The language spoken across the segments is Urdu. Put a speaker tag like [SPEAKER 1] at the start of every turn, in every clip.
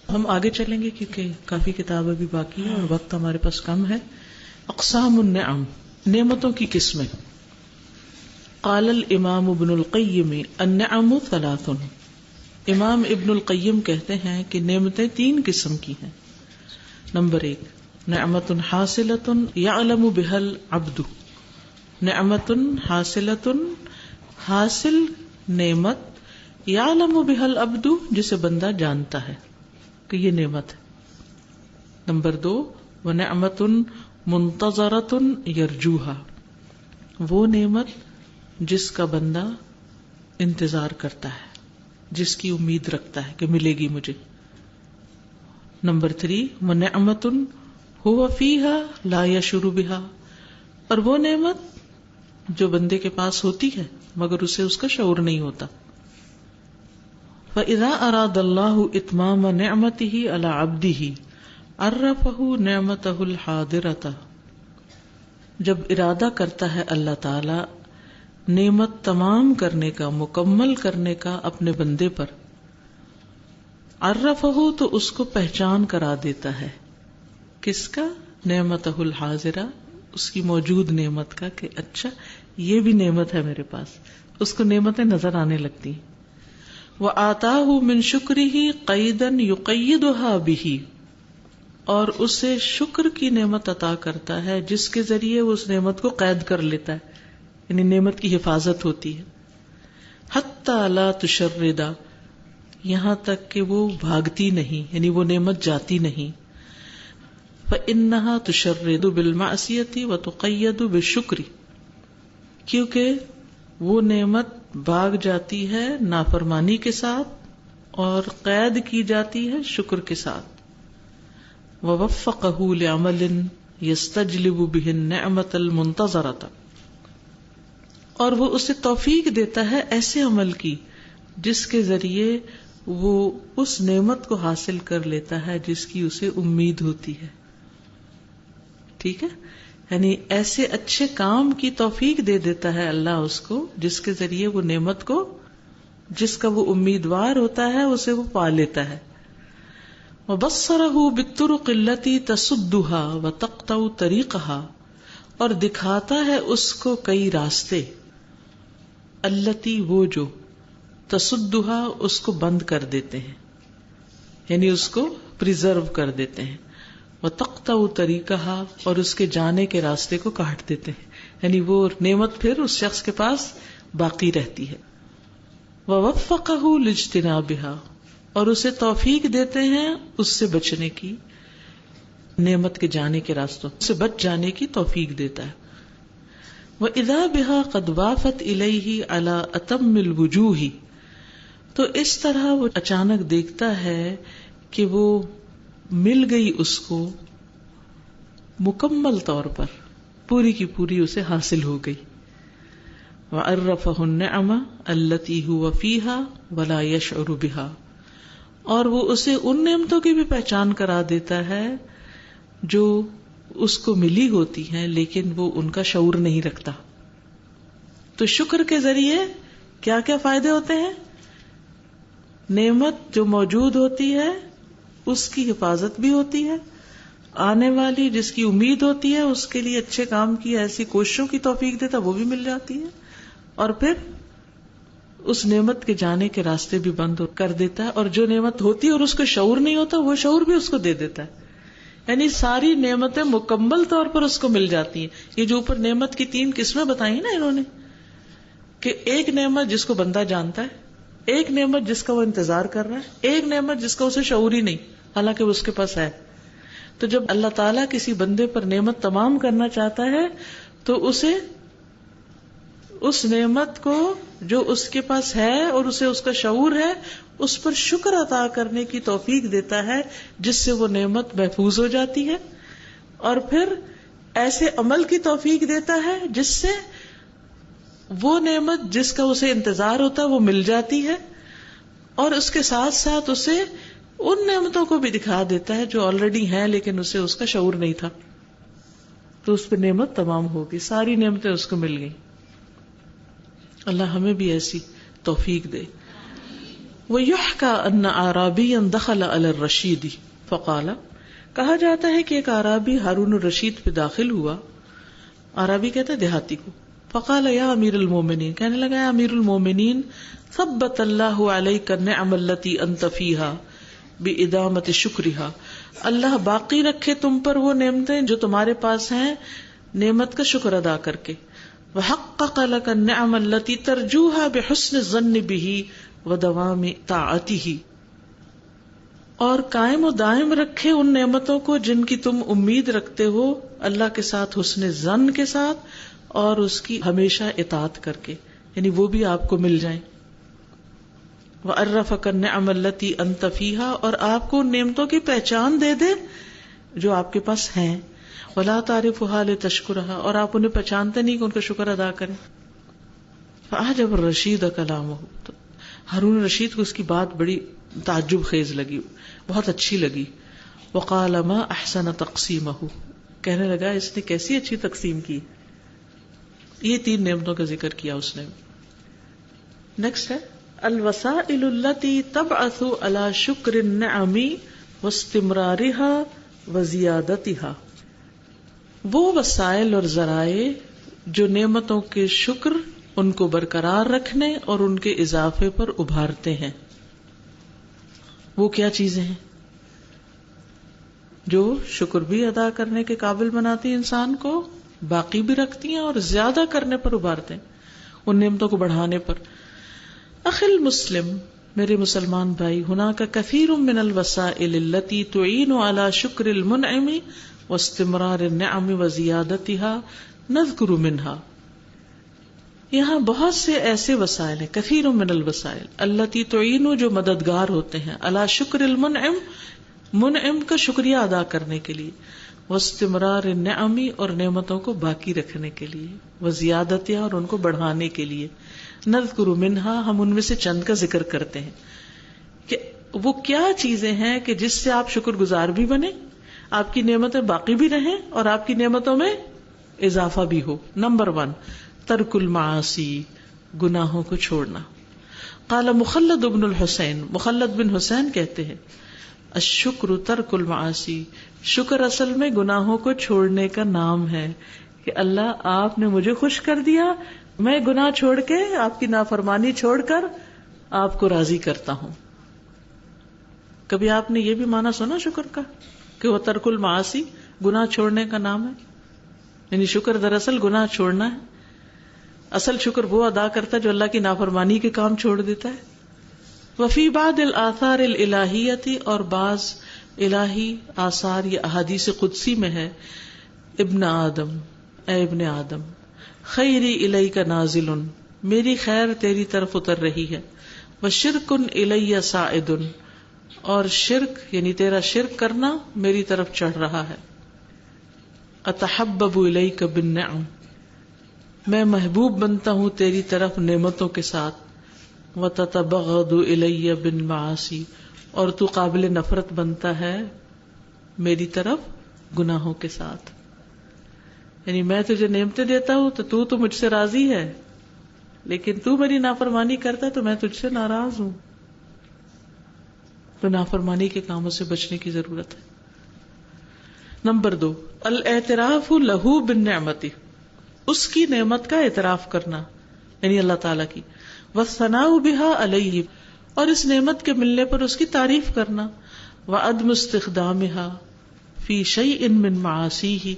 [SPEAKER 1] ہم آگے چلیں گے کیونکہ کافی کتاب ابھی باقی ہے اور وقت ہمارے پاس کم ہے. اقسام النعم، نعمتوں کی قسمیں. قال الامام ابن القیم النعم ثلاث. امام ابن القیم کہتے ہیں کہ نعمتیں تین قسم کی ہیں. نمبر 1، نعمت حاصلۃ یعلم بها العبد. نعمت حاصلۃ، حاصل نعمت، یعلم بها العبد، جسے بندہ جانتا ہے کہ یہ نعمت ہے. نمبر 2، ونعمت منتظرۃ یرجوها، وہ نعمت جس کا بندہ انتظار کرتا ہے، جس کی امید رکھتا ہے کہ ملے گی مجھے. نمبر 3، ونعمت هو فیها لا یشعر بها، اور وہ نعمت جو بندے کے پاس ہوتی ہے مگر اسے اس کا شعور نہیں ہوتا. فَإِذَا أَرَادَ اللَّهُ إِتْمَامَ نِعْمَتِهِ عَلَى عَبْدِهِ عَرَّفَهُ نِعْمَتَهُ الْحَاضِرَةَ، جب ارادہ کرتا ہے اللہ تعالی نعمت تمام کرنے کا، مکمل کرنے کا اپنے بندے پر، عرفہ تو اس کو پہچان کرا دیتا ہے. کس کا؟ نعمتہ الحاضرہ، اس کی موجود نعمت کا، کہ اچھا یہ بھی نعمت ہے میرے پاس. اس کو نعمتیں نظر آنے لگتی ہیں. وَآتَاهُ مِن شُكْرِهِ قَيْدًا يُقَيِّدُهَا بِهِ، اور اسے شکر کی نعمت عطا کرتا ہے جس کے ذریعے وہ اس نعمت کو قید کر لیتا ہے، یعنی نعمت کی حفاظت ہوتی ہے. حَتَّى لَا تُشَرِّدَ، یہاں تک کہ وہ بھاگتی نہیں، یعنی وہ نعمت جاتی نہیں. فَإِنَّهَا تُشَرِّدُ بِالْمَعْصِيَةِ وَتُقَيَّدُ بِالشُّكْرِ، کیونکہ وہ نعمت بھاگ جاتی ہے نافرمانی کے ساتھ اور قید کی جاتی ہے شکر کے ساتھ. وَوَفَّقَهُ لِعَمَلٍ يَسْتَجْلِبُ بِهِ النِّعْمَةَ الْمُنْتَظَرَةَ، اور وہ اسے توفیق دیتا ہے ایسے عمل کی جس کے ذریعے وہ اس نعمت کو حاصل کر لیتا ہے جس کی اسے امید ہوتی ہے. ٹھیک ہے، یعنی ایسے اچھے کام کی توفیق دے دیتا ہے اللہ اس کو جس کے ذریعے وہ نعمت کو، جس کا وہ امیدوار ہوتا ہے، اسے وہ پا لیتا ہے. وَبَصَّرَهُ بِالطُّرُقِ الَّتِي تَسُدُّهَا وَتَقْطَعُ طَرِيقَهَا، اور دکھاتا ہے اس کو کئی راستے، التی وہ جو، تسدُّهَا اس کو بند کر دیتے ہیں، یعنی اس کو پریزرو کر دیتے ہیں. وَتَقْطَعُ طَرِيقَهَا، اور اس کے جانے کے راستے کو کاٹ دیتے ہیں، یعنی وہ نعمت پھر اس شخص کے پاس باقی رہتی ہے. وَوَفَّقَهُ لِاجْتِنَابِهَا، اور اسے توفیق دیتے ہیں اس سے بچنے کی، نعمت کے جانے کے راستوں سے بچ جانے کی توفیق دیتا ہے. وَإِذَا بِهَا قَدْ وَافَتْ إِلَيْهِ عَلَى أَتَمِّ الْوُجُوهِ، تو اس طرح وہ اچانک دیکھتا ہے کہ وہ مل گئی اس کو مکمل طور پر، پوری کی پوری اسے حاصل ہو گئی. وَعَرَّفَهُ النِّعَمَ الَّتِي هُوَ فِيهَا وَلَا يَشْعُرُ بِهَا، اور وہ اسے ان نعمتوں کی بھی پہچان کرا دیتا ہے جو اس کو ملی ہوتی ہیں لیکن وہ ان کا شعور نہیں رکھتا. تو شکر کے ذریعے کیا کیا فائدے ہوتے ہیں؟ نعمت جو موجود ہوتی ہے اس کی حفاظت بھی ہوتی ہے، آنے والی جس کی امید ہوتی ہے اس کے لیے اچھے کام کی ایسی کوششوں کی توفیق دیتا وہ بھی مل جاتی ہے، اور پھر اس نعمت کے جانے کے راستے بھی بند کر دیتا ہے، اور جو نعمت ہوتی ہے اور اس کو شعور نہیں ہوتا وہ شعور بھی اس کو دے دیتا ہے. یعنی ساری نعمتیں مکمل طور پر اس کو مل جاتی ہیں. یہ جو اوپر نعمت کی 3 قسمیں بتائی نا انہوں نے، کہ ایک نعمت جس کو بندہ جانتا ہے، ایک نعمت جس کا وہ انتظار کر رہا ہے، ایک نعمت جس کا اسے شعور ہی نہیں حالانکہ وہ اس کے پاس ہے. تو جب اللہ تعالیٰ کسی بندے پر نعمت تمام کرنا چاہتا ہے تو اسے اس نعمت کو جو اس کے پاس ہے اور اسے اس کا شعور ہے اس پر شکر عطا کرنے کی توفیق دیتا ہے جس سے وہ نعمت محفوظ ہو جاتی ہے، اور پھر ایسے عمل کی توفیق دیتا ہے جس سے وہ نعمت جس کا اسے انتظار ہوتا ہے وہ مل جاتی ہے، اور اس کے ساتھ ساتھ اسے ان نعمتوں کو بھی دکھا دیتا ہے جو آلریڈی ہیں لیکن اسے اس کا شعور نہیں تھا، تو اس پہ نعمت تمام ہوگی، ساری نعمتیں اس کو مل گئی. اللہ ہمیں بھی ایسی توفیق دے. وَيُحْكَى أَنَّ أَعْرَابِيًّا دَخَلَ عَلَى الرَّشِيدِ فَقَالَ، کہا جاتا ہے کہ ایک اعرابی ہارون الرشید پہ داخل ہوا. اعرابی کہتے ہیں دیہاتی کو. فقال یا امیر المومنین، کہنے لگا یا امیر المومنین، ثبت اللہ علیک النعم التي انت فیها بإدامة شکرها، اللہ باقی رکھے تم پر وہ نعمتیں جو تمہارے پاس ہیں نعمت کا شکر ادا کر کے. وحقق لك النعم التي ترجوها بحسن الظن به ودوام طاعته، اور قائم و دائم رکھے ان نعمتوں کو جن کی تم امید رکھتے ہو اللہ کے ساتھ حسن ظن کے ساتھ اور اس کی ہمیشہ اطاعت کر کے، یعنی وہ بھی آپ کو مل جائیں. وَعَرَّفَكَ النِّعَمَ الَّتِي أَنْتَ فِيهَا، اور آپ کو ان نعمتوں کی پہچان دے دے جو آپ کے پاس ہیں. وَلَا تَعْرِفُهَا لِتَشْكُرَهَا، اور آپ انہیں پہچانتے نہیں کہ ان کا شکر ادا کریں. فَأَعْجَبَ الرَّشِيدَ كَلَامُهُ، تو ہارون رشید کو اس کی بات بڑی تعجب خیز لگی، بہت اچھی لگی. وقال ما احسن تقسیمہ، کہنے لگا اس نے کیسی اچھی تقسیم کی. یہ 3 نعمتوں کا ذکر کیا اس نے. نیکسٹ ہے الوسائل التي تبعث على شکر النعم واستمرارها وزیادتها، وہ وسائل اور ذرائع جو نعمتوں کے شکر، ان کو برقرار رکھنے اور ان کے اضافے پر ابھارتے ہیں. وہ کیا چیزیں ہیں جو شکر بھی ادا کرنے کے قابل بناتی ہیں انسان کو، باقی بھی رکھتی ہیں اور زیادہ کرنے پر ابھارتے ہیں، ان نعمتوں کو بڑھانے پر. اخی المسلم، میرے مسلمان بھائی، ہناک کثیر من الوسائل التي تعین على شکر المنعم واستمرار النعم وزیادتها نذکر منها، یہاں بہت سے ایسے وسائل ہیں، کثیر من الوسائل التي تعین، جو مددگار ہوتے ہیں، على شکر المنعم، منعم کا شکریہ ادا کرنے کے لیے، واستمرار النعم، اور نعمتوں کو باقی رکھنے کے لیے، وزیادتها، اور ان کو بڑھانے کے لیے. نذکر منها، ہم ان میں سے چند کا ذکر کرتے ہیں کہ وہ کیا چیزیں ہیں کہ جس سے آپ شکر گزار بھی بنے، آپ کی نعمتیں باقی بھی رہیں اور آپ کی نعمتوں میں اضافہ بھی ہو. نمبر 1 ترک المعاصی، گناہوں کو چھوڑنا. قال مخلد بن الحسین، مخلد بن حسین کہتے ہیں الشکر ترک المعاصی، شکر اصل میں گناہوں کو چھوڑنے کا نام ہے کہ اللہ آپ نے مجھے خوش کر دیا، میں گناہ چھوڑ کے، آپ کی نافرمانی چھوڑ کر آپ کو راضی کرتا ہوں. کبھی آپ نے یہ بھی معنی سنا شکر کا کہ وہ ترک المعاصی گناہ چھوڑنے کا نام ہے، یعنی شکر دراصل گناہ چھوڑنا ہے. اصل شکر وہ ادا کرتا ہے جو اللہ کی نافرمانی کے کام چھوڑ دیتا ہے. وفی بعض الآثار الالہیتی، اور بعض الہی آثار یا احادیث قدسی میں ہے، ابن آدم، اے ابن آدم، خیری الیک نازل، میری خیر تیری طرف اتر رہی ہے. وشرک الی صاعد، اور شرک یعنی تیرا شرک کرنا میری طرف چڑھ رہا ہے. اتحبب الیک بالنعم، میں محبوب بنتا ہوں تیری طرف نعمتوں کے ساتھ. وتتبغض الی بالمعاصی، اور تو قابل نفرت بنتا ہے میری طرف گناہوں کے ساتھ. یعنی میں تجھے نعمتیں دیتا ہوں تو مجھ سے راضی ہے، لیکن تو میری نافرمانی کرتا ہے تو میں تجھ سے ناراض ہوں. تو نافرمانی کے کاموں سے بچنے کی ضرورت ہے. نمبر 2 الاعتراف لہ بالنعمت، اس کی نعمت کا اعتراف کرنا، یعنی اللہ تعالیٰ کی. والثناء بها علیہ، اور اس نعمت کے ملنے پر اس کی تعریف کرنا. وعدم استخدامها فی شیء من معاصیہ،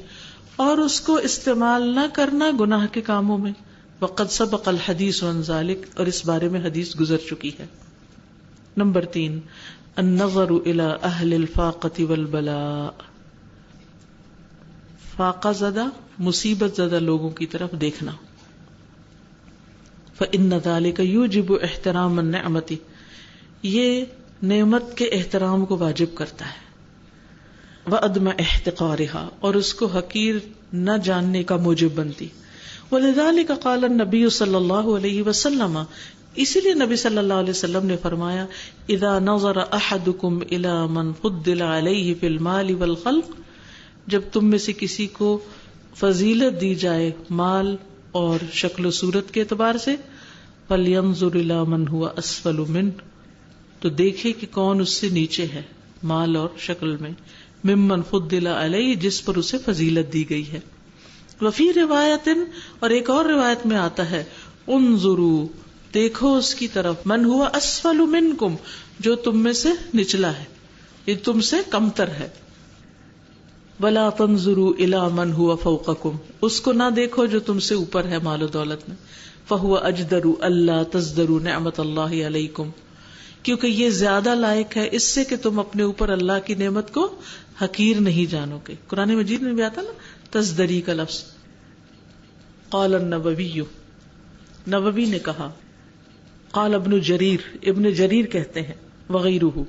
[SPEAKER 1] اور اس کو استعمال نہ کرنا گناہ کے کاموں میں. وقد سبق الحدیث عن ذلک، اور اس بارے میں حدیث گزر چکی ہے. نمبر 3 النظر الى اہل الفاقۃ والبلاء، فاقہ زدہ، مصیبت زدہ لوگوں کی طرف دیکھنا. فإن ذلك یوجب احترام النعمت، یہ نعمت کے احترام کو واجب کرتا ہے. وعدم احتقارها، اور اس کو حقیر نہ جاننے کا موجب بنتی. ولذلك قال النبی صلی اللہ علیہ وسلم، اسی لیے نبی صلی اللہ علیہ وسلم نے فرمایا اذا نظر احدکم الى من فضل علیہ فی المال والخلق، جب تم میں سے کسی کو فضیلت دی جائے مال اور شکل و صورت کے اعتبار سے، فلینظر الی من هو اسفل منہ، تو دیکھے کہ کون اس سے نیچے ہے مال اور شکل میں، ممن فضل علیہ، جس پر اسے فضیلت دی گئی ہے. وفی روایت، اور ایک اور روایت میں آتا ہے، انظروا، دیکھو اس کی طرف، من ہوا اسفل منکم، جو تم میں سے نچلا ہے، یہ تم سے کمتر ہے. ولا تنظروا الی من ہوا فوقکم، اس کو نہ دیکھو جو تم سے اوپر ہے مال و دولت میں. فہو اجدر الا تزدروا نعمت اللہ علیکم، کیونکہ یہ زیادہ لائق ہے اس سے کہ تم اپنے اوپر اللہ کی نعمت کو حقیر نہیں جانو گے. قرآن مجید میں بھی آتا نا تزدری کا لفظ. قال النووی، نووی نے کہا، قال ابن جریر کہتے ہیں، وغیرہ،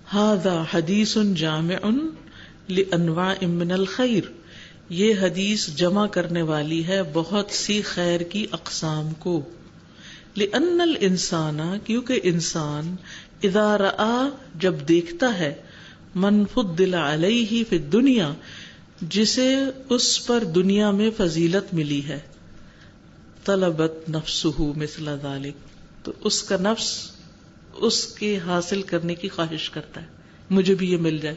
[SPEAKER 1] ھذا حدیث جامع لانواع من الخیر، یہ حدیث جمع کرنے والی ہے بہت سی خیر کی اقسام کو. لأن الانسان، کیونکہ انسان، اذا رآ، جب دیکھتا ہے، من فضل علیہ فی الدنیا، جسے اس پر دنیا میں فضیلت ملی ہے، طلبت نفسہ مثل ذلک، تو اس کا نفس اس کے حاصل کرنے کی خواہش کرتا ہے، مجھے بھی یہ مل جائے.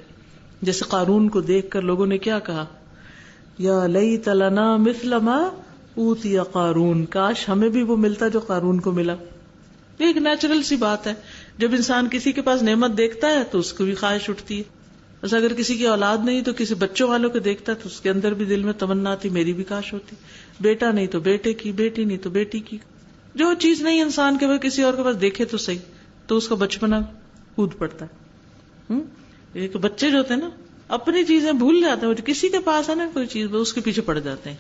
[SPEAKER 1] جیسے قارون کو دیکھ کر لوگوں نے کیا کہا، یا لیت لنا مثل ما اوتی قارون، کاش ہمیں بھی وہ ملتا جو قارون کو ملا. یہ ایک نیچرل سی بات ہے، جب انسان کسی کے پاس نعمت دیکھتا ہے تو اس کو بھی خواہش اٹھتی ہے. بس اگر کسی کی اولاد نہیں تو کسی بچوں والوں کو دیکھتا ہے تو اس کے اندر بھی دل میں تمنا تھی میری بھی کاش ہوتی. بیٹا نہیں تو بیٹے کی، بیٹی نہیں تو بیٹی کی. جو چیز نہیں انسان کے وہ کسی اور کے پاس دیکھے تو صحیح تو اس کا بچپنا کود پڑتا ہے. ایک بچے جو ہوتے ہیں نا اپنی چیزیں بھول جاتے ہیں، کسی کے پاس ہے نا کوئی چیز اس کے پیچھے پڑ جاتے ہیں.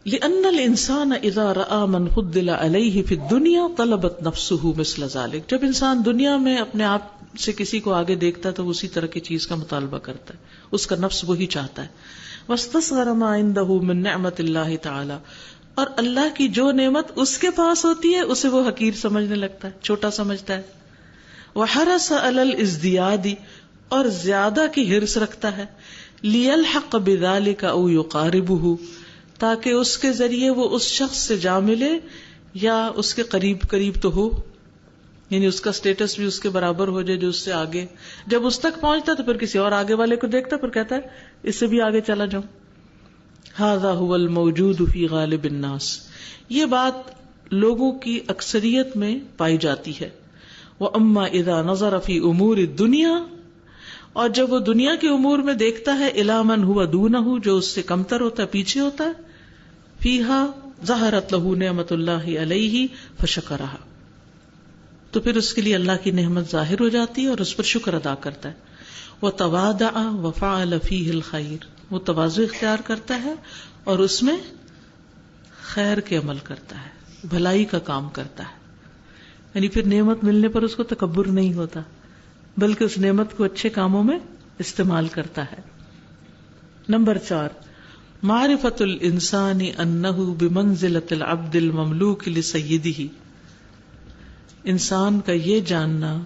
[SPEAKER 1] لأن الانسان اذا رأى من فضل علیہ فی الدنیا طلبت نفسہ مثل ذلک، جب انسان دنیا میں اپنے آپ سے کسی کو آگے دیکھتا ہے تو اسی طرح کی چیز کا مطالبہ کرتا ہے، اس کا نفس وہی چاہتا ہے. واستصغر ما عنده من نعمت اللہ تعالی، اور اللہ کی جو نعمت اس کے پاس ہوتی ہے اسے وہ حقیر سمجھنے لگتا ہے، چھوٹا سمجھتا ہے. وحرص علی الازدیاد، اور زیادہ کی حرص رکھتا ہے، لیلحق بذلک او یقاربہ، تاکہ اس کے ذریعے وہ اس شخص سے جا ملے یا اس کے قریب تو ہو، یعنی اس کا سٹیٹس بھی اس کے برابر ہو جائے جو اس سے آگے. جب اس تک پہنچتا تو پھر کسی اور آگے والے کو دیکھتا پھر کہتا ہے اس سے بھی آگے چلا جاؤں. ھذا ھو الموجود فی غالب الناس، یہ بات لوگوں کی اکثریت میں پائی جاتی ہے. واما اذا نظر فی امور الدنیا، اور جب وہ دنیا کے امور میں دیکھتا ہے، الی من ہوا دونہ، جو اس سے کمتر ہوتا ہے، پیچھے ہوتا ہے، فیہا ظہرت لہ نعمت اللہ علیہ فشکرہا، تو پھر اس کے لیے اللہ کی نعمت ظاہر ہو جاتی ہے اور اس پر شکر ادا کرتا ہے. وتواضع وفعل فیہ الخیر، وہ تواضع اختیار کرتا ہے اور اس میں خیر کے عمل کرتا ہے، بھلائی کا کام کرتا ہے. یعنی پھر نعمت ملنے پر اس کو تکبر نہیں ہوتا بلکہ اس نعمت کو اچھے کاموں میں استعمال کرتا ہے. نمبر 4، معرفت الانسان انہ بمنزلۃ العبد المملوک لسیدہ، انسان کا یہ جاننا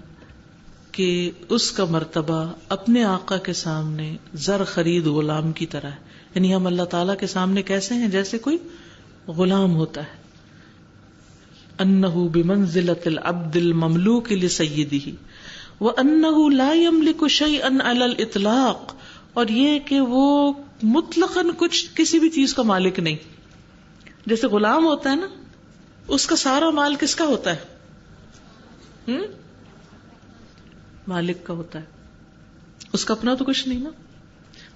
[SPEAKER 1] کہ اس کا مرتبہ اپنے آقا کے سامنے زر خرید غلام کی طرح ہے. یعنی ہم اللہ تعالیٰ کے سامنے کیسے ہیں؟ جیسے کوئی غلام ہوتا ہے. انہ بمنزلۃ العبد المملوک لسیدہ، وانہ لا یملک شیئا علی الاطلاق، اور یہ کہ وہ مطلقاً کچھ کسی بھی چیز کا مالک نہیں. جیسے غلام ہوتا ہے نا، اس کا سارا مال کس کا ہوتا ہے؟ مالک کا ہوتا ہے، اس کا اپنا تو کچھ نہیں نا.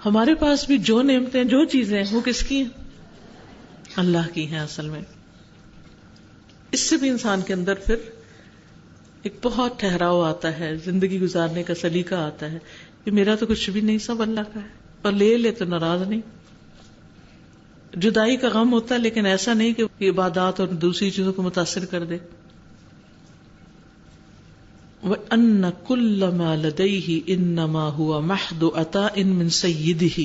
[SPEAKER 1] ہمارے پاس بھی جو نعمتیں، جو چیزیں ہیں، وہ کس کی ہیں؟ اللہ کی ہیں اصل میں. اس سے بھی انسان کے اندر پھر ایک بہت ٹھہراؤ آتا ہے، زندگی گزارنے کا سلیقہ آتا ہے کہ میرا تو کچھ بھی نہیں، سب اللہ کا ہے، اور لے تو ناراض نہیں. جدائی کا غم ہوتا ہے لیکن ایسا نہیں کہ عبادات اور دوسری چیزوں کو متاثر کر دے. وَأَنَّ كُلَّ مَا لَدَيْهِ إِنَّمَا هُوَ مَحْضُ عَطَاءٍ مِّن سَيِّدِهِ،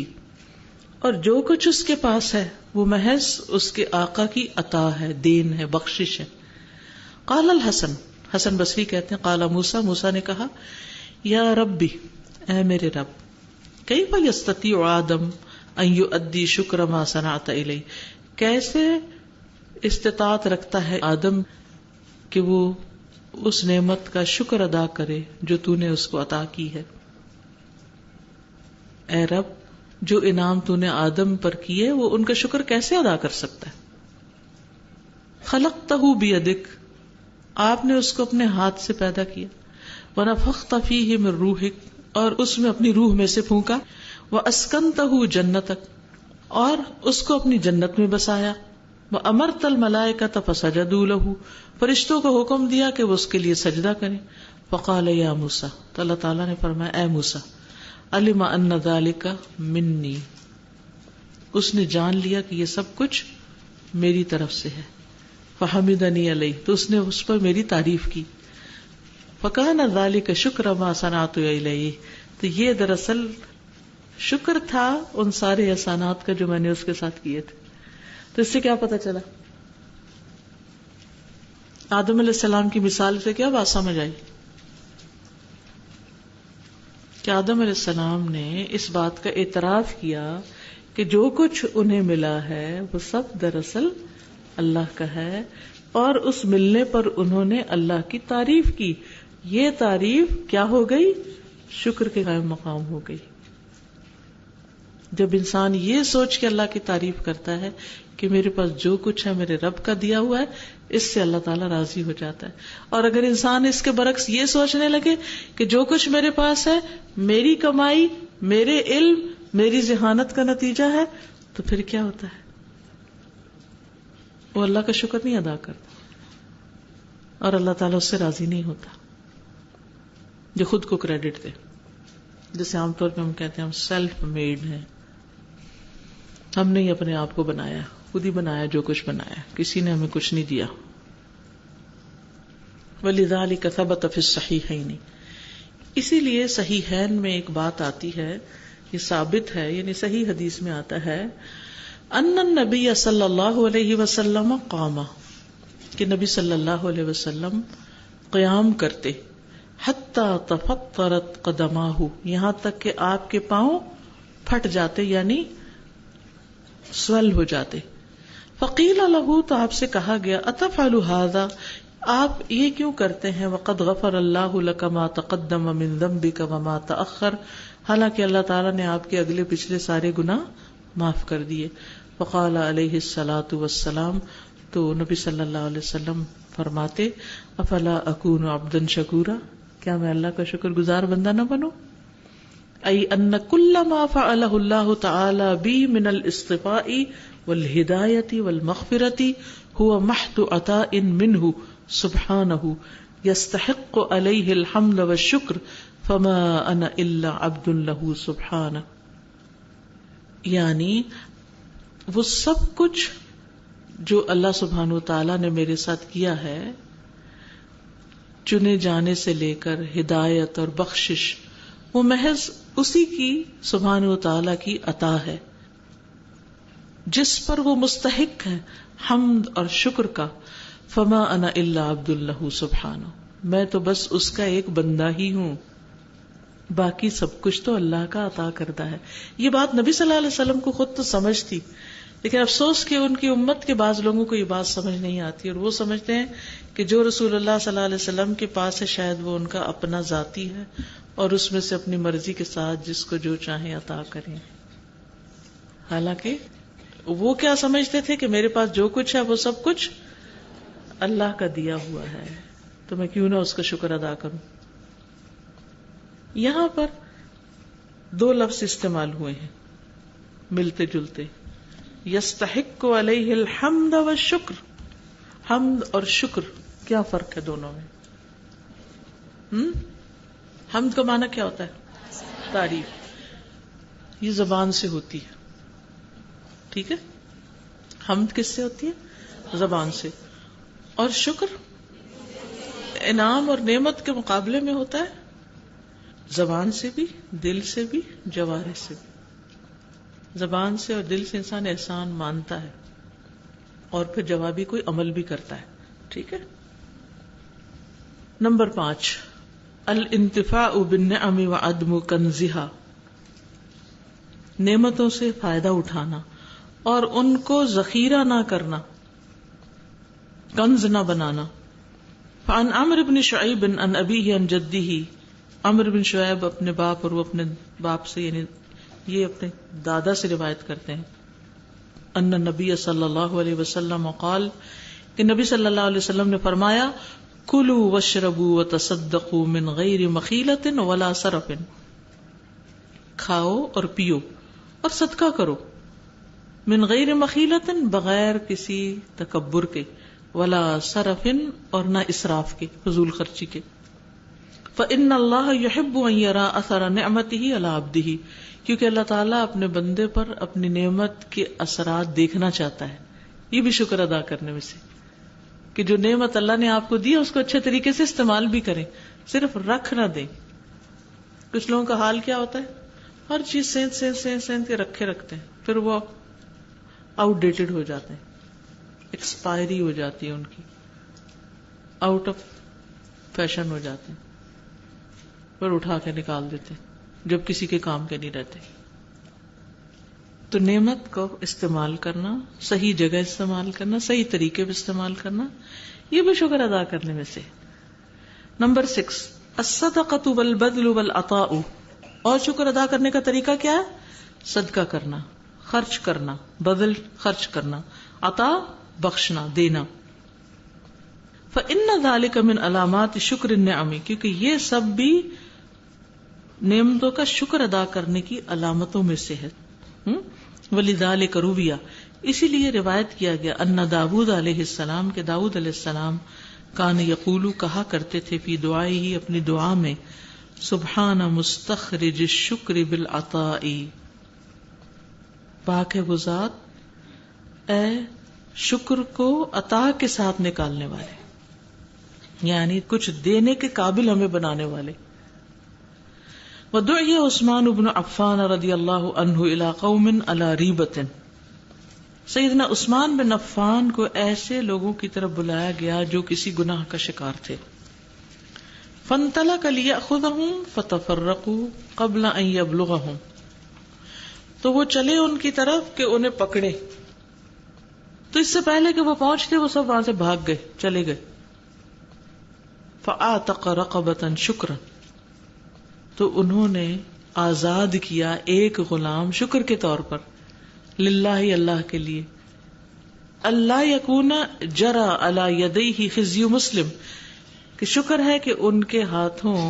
[SPEAKER 1] اور جو کچھ اس کے پاس ہے وہ محض اس کے آقا کی عطا ہے، دین ہے، بخشش ہے. قال الحسن، حسن بصری کہتے ہیں، قال موسیٰ، موسیٰ نے کہا، یا ربی، اے میرے رب، کیف یستطیع آدم ان یؤدی شکر ما صنعت الیہ، کیسے استطاعت رکھتا ہے آدم کہ وہ اس نعمت کا شکر ادا کرے جو تو نے اس کو عطا کی ہے۔ اے رب، جو انعام تو نے آدم پر کیے وہ ان کا شکر کیسے ادا کر سکتا ہے؟ خلقتہ بیدک، آپ نے اس کو اپنے ہاتھ سے پیدا کیا، ونفخت فیہ من روحک، اور اس میں اپنی روح میں سے پھونکا، واسکنتہ جنتک، اور اس کو اپنی جنت میں بسایا، وامرت الملائکۃ فسجدوا لہ، فرشتوں کو حکم دیا کہ وہ اس کے لیے سجدہ کریں۔ فقال یا موسیٰ، تو اللہ تعالیٰ نے فرمایا اے موسیٰ، علم ان ذلک منی، اس نے جان لیا کہ یہ سب کچھ میری طرف سے ہے، فحمدنی علیہ، تو اس نے اس پر میری تعریف کی، فکان ذلک شکر ما صنعت الیہ، تو یہ دراصل شکر تھا ان سارے احسانات کا جو میں نے اس کے ساتھ کیے تھے۔ تو اس سے کیا پتہ چلا؟ آدم علیہ السلام کی مثال سے کیا بات سمجھ آئی؟ کہ آدم علیہ السلام نے اس بات کا اعتراف کیا کہ جو کچھ انہیں ملا ہے وہ سب دراصل اللہ کا ہے، اور اس ملنے پر انہوں نے اللہ کی تعریف کی۔ یہ تعریف کیا ہو گئی؟ شکر کے قائم مقام ہو گئی۔ جب انسان یہ سوچ کے اللہ کی تعریف کرتا ہے کہ میرے پاس جو کچھ ہے میرے رب کا دیا ہوا ہے، اس سے اللہ تعالیٰ راضی ہو جاتا ہے۔ اور اگر انسان اس کے برعکس یہ سوچنے لگے کہ جو کچھ میرے پاس ہے میری کمائی، میرے علم، میری ذہانت کا نتیجہ ہے، تو پھر کیا ہوتا ہے؟ وہ اللہ کا شکر نہیں ادا کرتا، اور اللہ تعالیٰ اس سے راضی نہیں ہوتا۔ جو خود کو کریڈٹ دے، جیسے عام طور پہ ہم کہتے ہیں ہم سیلف میڈ ہیں، ہم نے ہی اپنے آپ کو بنایا، خود ہی بنایا جو کچھ بنایا، کسی نے ہمیں کچھ نہیں دیا۔ وَلِذَلِكَ ثَبَتَ فِي الصَّحِيحَيْنِ، اسی لیے صحیحین میں ایک بات آتی ہے، یہ ثابت ہے، یعنی صحیح حدیث میں آتا ہے، ان النبی صلی اللہ علیہ وسلم قام، کہ نبی صلی اللہ علیہ وسلم قیام کرتے، حتی تفطرت قدماہ، یہاں تک کہ آپ کے پاؤں پھٹ جاتے، یعنی سویل ہو جاتے۔ فقیل لہ، تو آپ سے کہا گیا، اتفعل ھذا، آپ یہ کیوں کرتے ہیں، وقد غفر اللہ لک ما تقدم من ذنبک وما تأخر، حالانکہ اللہ تعالیٰ نے آپ کے اگلے پچھلے سارے گناہ معاف کر دیے۔ فقال علیہ الصلاۃ والسلام، تو نبی صلی اللہ علیہ وسلم فرماتے، افلا اکون عبدا شکورا، کیا میں اللہ کا شکر گزار بندہ نہ بنوں؟ ای ان کل ما فعلہ اللہ تعالی بی من الاصطفاء والہدایۃ والمغفرۃ هو محض عطاء منہ سبحانہ یستحق علیہ الحمد والشکر، فما انا الا عبد لہ سبحانہ، یعنی وہ سب کچھ جو اللہ سبحانہ وتعالی نے میرے ساتھ کیا ہے، چنے جانے سے لے کر ہدایت اور بخشش، وہ محض اسی کی سبحانہ وتعالی کی عطا ہے، جس پر وہ مستحق ہے حمد اور شکر کا۔ فما انا الا عبد لہ سبحانہ، میں تو بس اس کا ایک بندہ ہی ہوں، باقی سب کچھ تو اللہ کا عطا کردہ ہے۔ یہ بات نبی صلی اللہ علیہ وسلم کو خود تو سمجھ تھی، لیکن افسوس کہ ان کی امت کے بعض لوگوں کو یہ بات سمجھ نہیں آتی، اور وہ سمجھتے ہیں کہ جو رسول اللہ صلی اللہ علیہ وسلم کے پاس ہے شاید وہ ان کا اپنا ذاتی ہے، اور اس میں سے اپنی مرضی کے ساتھ جس کو جو چاہیں عطا کریں۔ حالانکہ وہ کیا سمجھتے تھے کہ میرے پاس جو کچھ ہے وہ سب کچھ اللہ کا دیا ہوا ہے، تو میں کیوں نہ اس کا شکر ادا کروں۔ یہاں پر دو لفظ استعمال ہوئے ہیں ملتے جلتے، یستحق علیہ الحمد والشکر، حمد اور شکر کیا فرق ہے دونوں میں؟ حمد کا معنی کیا ہوتا ہے؟ تعریف، یہ زبان سے ہوتی ہے، ٹھیک ہے، حمد کس سے ہوتی ہے؟ زبان سے، اور شکر انعام اور نعمت کے مقابلے میں ہوتا ہے زبان سے بھی، دل سے بھی، جوارح سے بھی۔ زبان سے اور دل سے انسان احسان مانتا ہے اور پھر جوابی کوئی عمل بھی کرتا ہے، ٹھیک ہے۔ نمبر 5، الانتفاع بالنعم وعدم کنزها، نعمتوں سے فائدہ اٹھانا اور ان کو ذخیرہ نہ کرنا، کنز نہ بنانا۔ فعن عمرو بن شعیب عن ابیہ عن جدہ، عمرو بن شعیب اپنے باپ اور وہ اپنے باپ سے یعنی یہ اپنے دادا سے روایت کرتے ہیں، ان نبی صلی اللہ علیہ وسلم قال کہ نبی صلی اللہ علیہ وسلم نے فرمایا کلوا واشربوا وتصدقوا من غیر مخیلۃ ولا سرف، کھاؤ اور پیو اور صدقہ کرو، من غیر مخیلۃ بغیر کسی تکبر کے، ولا سرف اور نہ اسراف کے، فضول خرچی کے، فإن اللہ یحب ان یرا اثر نعمتہ علی عبدہ، کیونکہ اللہ تعالیٰ اپنے بندے پر اپنی نعمت کے اثرات دیکھنا چاہتا ہے. یہ بھی شکر ادا کرنے میں سے کہ جو نعمت اللہ نے آپ کو دی اس کو اچھے طریقے سے استعمال بھی کریں، صرف رکھ نہ دیں. کچھ لوگوں کا حال کیا ہوتا ہے، ہر چیز سینت کے رکھے رکھتے ہیں، پھر وہ آؤٹ ڈیٹڈ ہو جاتے ہیں، ایکسپائری ہو جاتی ہے ان کی، آؤٹ آف فیشن ہو جاتے ہیں، پھر اٹھا کے نکال دیتے ہیں جب کسی کے کام کے نہیں رہتے. تو نعمت کو استعمال کرنا، صحیح جگہ استعمال کرنا، صحیح طریقے پہ استعمال کرنا، یہ بھی شکر ادا کرنے میں سے. نمبر 6 الصدقۃ والبذل والعطاء، اور شکر ادا کرنے کا طریقہ کیا ہے؟ صدقہ کرنا، خرچ کرنا، بذل خرچ کرنا، عطا بخشنا، دینا. فإن ذلك من علامات شکر النعم، کیونکہ یہ سب بھی نعمتوں کا شکر ادا کرنے کی علامتوں میں سے ہے. وَلِذَلِكَ رُوِيَ، اسی لیے روایت کیا گیا ان داؤد علیہ السلام کے داؤد علیہ السلام کان یقول کہا کرتے تھے فی دعائہ اپنی دعا میں سبحان مستخرج الشکر بالعطاء، پاک ہے وہ ذات اے شکر کو عطا کے ساتھ نکالنے والے، یعنی کچھ دینے کے قابل ہمیں بنانے والے. ودعی عثمان بن عفان رضی اللہ عنہ الی قوم علی ریبۃ، سیدنا عثمان بن عفان کو ایسے لوگوں کی طرف بلایا گیا جو کسی گناہ کا شکار تھے. فانطلق لیأخذهم فتفرقوا قبل ان یبلغهم، تو وہ چلے ان کی طرف کہ انہیں پکڑے، تو اس سے پہلے کہ وہ پہنچتے وہ سب وہاں سے بھاگ گئے، چلے گئے. فاعتق رقبۃ شکرا، تو انہوں نے آزاد کیا ایک غلام شکر کے طور پر، للہ اللہ کے لیے. اللہ یکون جرا علی یدیہ خزی مسلم، کہ شکر ہے کہ ان کے ہاتھوں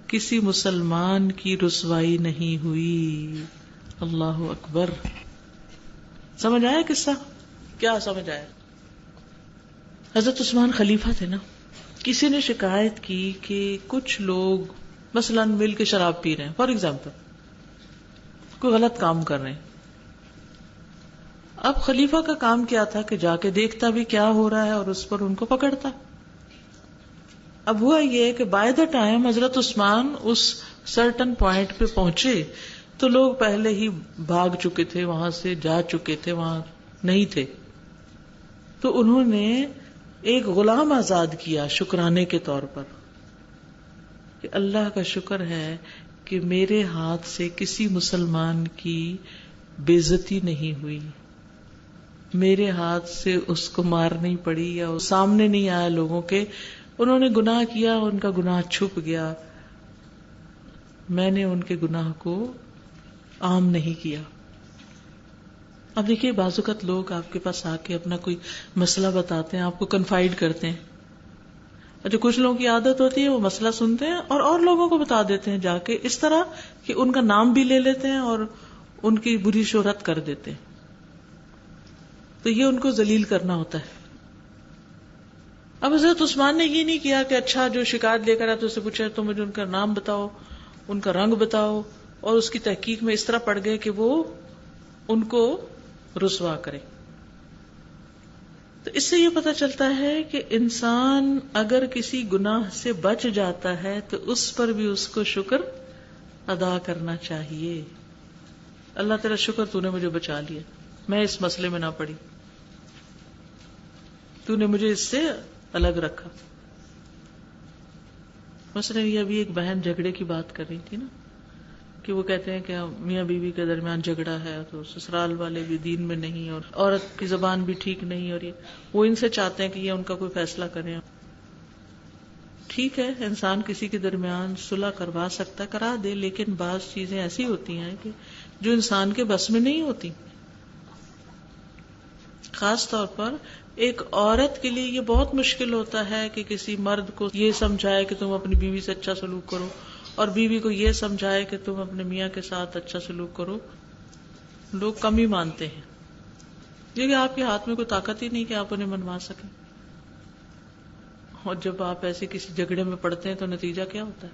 [SPEAKER 1] کسی مسلمان کی رسوائی نہیں ہوئی. اللہ اکبر. سمجھ آیا قصہ؟ کیا سمجھ آیا؟ حضرت عثمان خلیفہ تھے نا، کسی نے شکایت کی کہ کچھ لوگ مثلا مل کے شراب پی رہے ہیں، فار ایگزامپل کوئی غلط کام کر رہے ہیں. اب خلیفہ کا کام کیا تھا کہ جا کے دیکھتا بھی کیا ہو رہا ہے اور اس پر ان کو پکڑتا. اب ہوا یہ کہ بائی دا ٹائم حضرت عثمان اس سرٹن پوائنٹ پہ پہنچے تو لوگ پہلے ہی بھاگ چکے تھے، وہاں سے جا چکے تھے، وہاں نہیں تھے. تو انہوں نے ایک غلام آزاد کیا شکرانے کے طور پر کہ اللہ کا شکر ہے کہ میرے ہاتھ سے کسی مسلمان کی بے عزتی نہیں ہوئی، میرے ہاتھ سے اس کو مار نہیں پڑی یا سامنے نہیں آیا لوگوں کے، انہوں نے گناہ کیا، ان کا گناہ چھپ گیا، میں نے ان کے گناہ کو عام نہیں کیا. اب دیکھیے بعض اوقات لوگ آپ کے پاس آ کے اپنا کوئی مسئلہ بتاتے ہیں، آپ کو کنفائڈ کرتے ہیں، اور جو کچھ لوگوں کی عادت ہوتی ہے وہ مسئلہ سنتے ہیں اور لوگوں کو بتا دیتے ہیں جا کے، اس طرح کہ ان کا نام بھی لے لیتے ہیں اور ان کی بری شہرت کر دیتے ہیں. تو یہ ان کو ذلیل کرنا ہوتا ہے. اب حضرت عثمان نے یہ نہیں کیا کہ اچھا جو شکایت لے کر آیا تو اس سے پوچھا تو مجھے ان کا نام بتاؤ، ان کا رنگ بتاؤ، اور اس کی تحقیق میں اس طرح پڑ گئے کہ وہ ان کو رسوا کرے. تو اس سے یہ پتہ چلتا ہے کہ انسان اگر کسی گناہ سے بچ جاتا ہے تو اس پر بھی اس کو شکر ادا کرنا چاہیے. اللہ تیرا شکر تو نے مجھے بچا لیا، میں اس مسئلے میں نہ پڑی، تو نے مجھے اس سے الگ رکھا. مثلا یہ ابھی ایک بہن جھگڑے کی بات کر رہی تھی نا، کہ وہ کہتے ہیں کہ میاں بیوی کے درمیان جھگڑا ہے تو سسرال والے بھی دین میں نہیں اور عورت کی زبان بھی ٹھیک نہیں، اور یہ وہ ان سے چاہتے ہیں کہ یہ ان کا کوئی فیصلہ کریں. ٹھیک ہے انسان کسی کے درمیان صلح کروا سکتا ہے، کرا دے، لیکن بعض چیزیں ایسی ہوتی ہیں کہ جو انسان کے بس میں نہیں ہوتی. خاص طور پر ایک عورت کے لیے یہ بہت مشکل ہوتا ہے کہ کسی مرد کو یہ سمجھائے کہ تم اپنی بیوی سے اچھا سلوک کرو، اور بیوی کو یہ سمجھائے کہ تم اپنے میاں کے ساتھ اچھا سلوک کرو. لوگ کم ہی مانتے ہیں، کیونکہ آپ کے ہاتھ میں کوئی طاقت ہی نہیں کہ آپ انہیں منوا سکیں. اور جب آپ ایسے کسی جھگڑے میں پڑتے ہیں تو نتیجہ کیا ہوتا ہے؟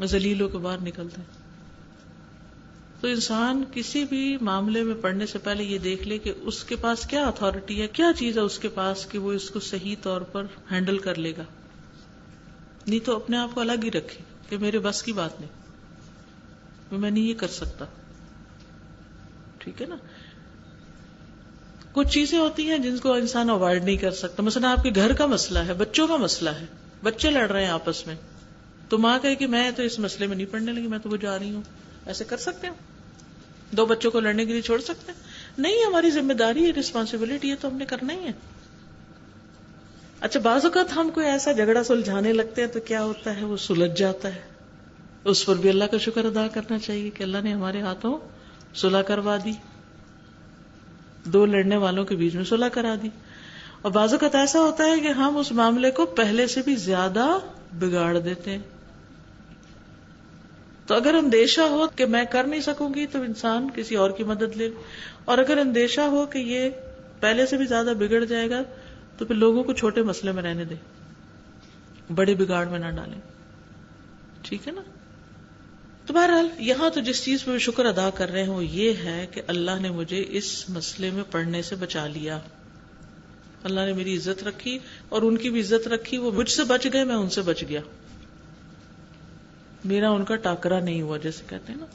[SPEAKER 1] ذلیل ہو کے باہر نکلتے ہیں. تو انسان کسی بھی معاملے میں پڑھنے سے پہلے یہ دیکھ لے کہ اس کے پاس کیا اتھارٹی ہے، کیا چیز ہے اس کے پاس کہ وہ اس کو صحیح طور پر ہینڈل کر لے گا. نہیں تو اپنے آپ کو الگ ہی رکھے کہ میرے بس کی بات نہیں، میں نہیں یہ کر سکتا. ٹھیک ہے نا. کچھ چیزیں ہوتی ہیں جن کو انسان اوائڈ نہیں کر سکتا. مثلا آپ کے گھر کا مسئلہ ہے، بچوں کا مسئلہ ہے، بچے لڑ رہے ہیں آپس میں، تو ماں کہے کہ میں تو اس مسئلے میں نہیں پڑھنے لگی، میں تو وہ جا رہی ہوں. ایسے کر سکتے ہیں؟ دو بچوں کو لڑنے کے لیے چھوڑ سکتے ہیں؟ نہیں، ہماری ذمہ داری ہے، رسپانسبلٹی ہے، تو ہم نے کرنا ہی ہے. اچھا بعض اوقات ہم کوئی ایسا جھگڑا سلجھانے لگتے ہیں تو کیا ہوتا ہے، وہ سلجھ جاتا ہے. اس پر بھی اللہ کا شکر ادا کرنا چاہیے کہ اللہ نے ہمارے ہاتھوں صلح کروا دی، دو لڑنے والوں کے بیچ میں صلح کرا دی. اور بعض اوقات ایسا ہوتا ہے کہ ہم اس معاملے کو پہلے سے بھی زیادہ بگاڑ دیتے ہیں. تو اگر اندیشہ ہو کہ میں کر نہیں سکوں گی تو انسان کسی اور کی مدد لے، اور اگر اندیشہ ہو کہ یہ پہلے سے بھی زیادہ بگڑ جائے گا تو پھر لوگوں کو چھوٹے مسئلے میں رہنے دے، بڑے بگاڑ میں نہ ڈالیں. ٹھیک ہے نا. تو بہرحال یہاں تو جس چیز پہ شکر ادا کر رہے ہیں وہ یہ ہے کہ اللہ نے مجھے اس مسئلے میں پڑھنے سے بچا لیا. اللہ نے میری عزت رکھی اور ان کی بھی عزت رکھی، وہ مجھ سے بچ گئے، میں ان سے بچ گیا، میرا ان کا ٹاکرا نہیں ہوا جیسے کہتے ہیں نا.